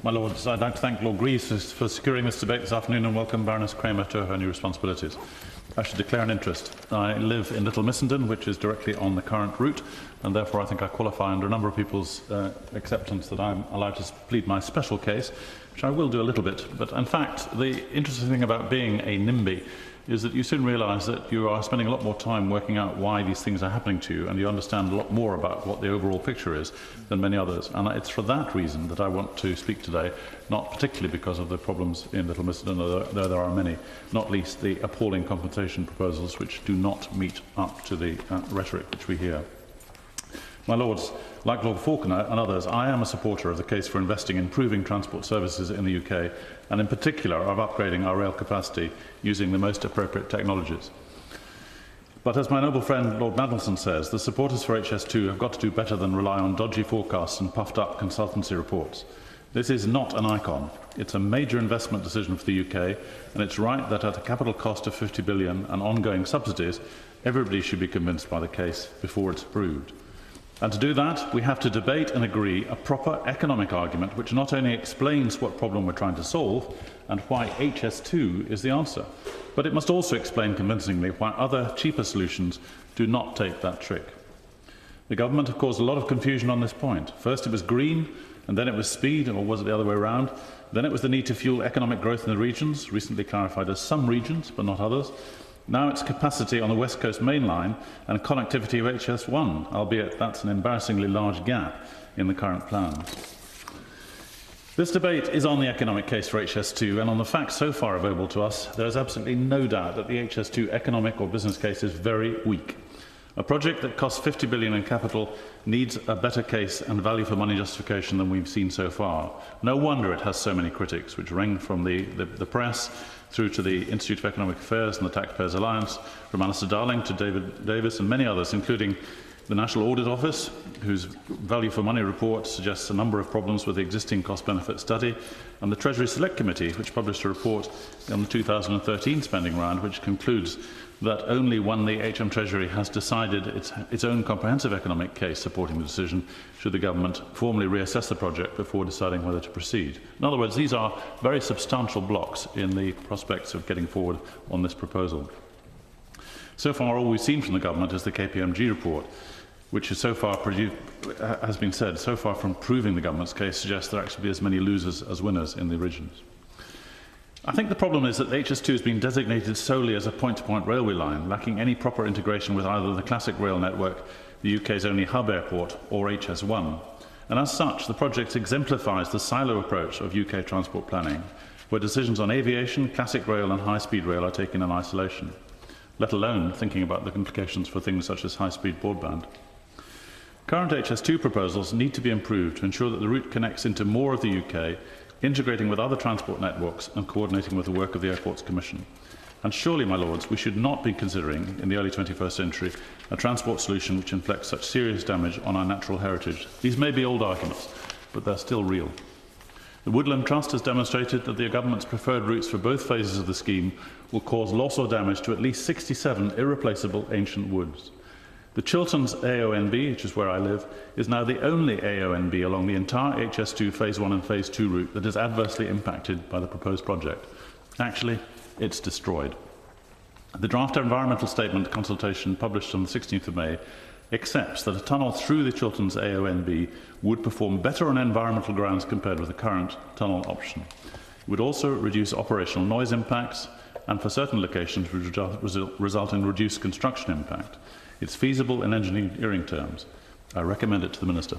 My Lords, I'd like to thank Lord Greaves for securing this debate this afternoon and welcome Baroness Kramer to her new responsibilities. I should declare an interest. I live in Little Missenden, which is directly on the current route, and therefore I think I qualify under a number of people's acceptance that I'm allowed to plead my special case, which I will do a little bit. But in fact, the interesting thing about being a NIMBY is that you soon realise that you are spending a lot more time working out why these things are happening to you, and you understand a lot more about what the overall picture is than many others. And it's for that reason that I want to speak today, not particularly because of the problems in Little Missenden, though there are many, not least the appalling compensation proposals which do not meet up to the rhetoric which we hear. My Lords, like Lord Falconer and others, I am a supporter of the case for investing in improving transport services in the UK, and in particular of upgrading our rail capacity using the most appropriate technologies. But as my noble friend Lord Mandelson says, the supporters for HS2 have got to do better than rely on dodgy forecasts and puffed-up consultancy reports. This is not an icon. It's a major investment decision for the UK, and it's right that at a capital cost of £50 billion and ongoing subsidies, everybody should be convinced by the case before it's approved. And to do that, we have to debate and agree a proper economic argument which not only explains what problem we're trying to solve and why HS2 is the answer, but it must also explain convincingly why other cheaper solutions do not take that trick. The government have caused a lot of confusion on this point. First it was green, and then it was speed, or was it the other way around? Then it was the need to fuel economic growth in the regions, recently clarified as some regions, but not others. Now it's capacity on the West Coast Main Line and connectivity of HS1, albeit that's an embarrassingly large gap in the current plans. This debate is on the economic case for HS2, and on the facts so far available to us, there is absolutely no doubt that the HS2 economic or business case is very weak. A project that costs £50 billion in capital needs a better case and value for money justification than we've seen so far. No wonder it has so many critics, which range from the press through to the Institute of Economic Affairs and the Taxpayers Alliance, from Alistair Darling to David Davis and many others, including the National Audit Office, whose value for money report suggests a number of problems with the existing cost-benefit study, and the Treasury Select Committee, which published a report on the 2013 spending round, which concludes that only when the HM Treasury has decided its own comprehensive economic case supporting the decision should the government formally reassess the project before deciding whether to proceed. In other words, these are very substantial blocks in the prospects of getting forward on this proposal. So far, all we've seen from the government is the KPMG report, which is so far has been said, so far from proving the government's case, suggests there actually be as many losers as winners in the regions. I think the problem is that HS2 has been designated solely as a point-to-point railway line, lacking any proper integration with either the classic rail network, the UK's only hub airport, or HS1. And as such, the project exemplifies the silo approach of UK transport planning, where decisions on aviation, classic rail and high-speed rail are taken in isolation, let alone thinking about the implications for things such as high-speed broadband. Current HS2 proposals need to be improved to ensure that the route connects into more of the UK, integrating with other transport networks and coordinating with the work of the Airports Commission. And surely, my Lords, we should not be considering, in the early 21st century, a transport solution which inflicts such serious damage on our natural heritage. These may be old arguments, but they're still real. The Woodland Trust has demonstrated that the government's preferred routes for both phases of the scheme will cause loss or damage to at least 67 irreplaceable ancient woods. The Chilterns AONB, which is where I live, is now the only AONB along the entire HS2 Phase 1 and Phase 2 route that is adversely impacted by the proposed project. Actually, it's destroyed. The draft environmental statement consultation published on the 16th of May accepts that a tunnel through the Chilterns AONB would perform better on environmental grounds compared with the current tunnel option. It would also reduce operational noise impacts and for certain locations would result in reduced construction impact. It's feasible in engineering terms. I recommend it to the Minister.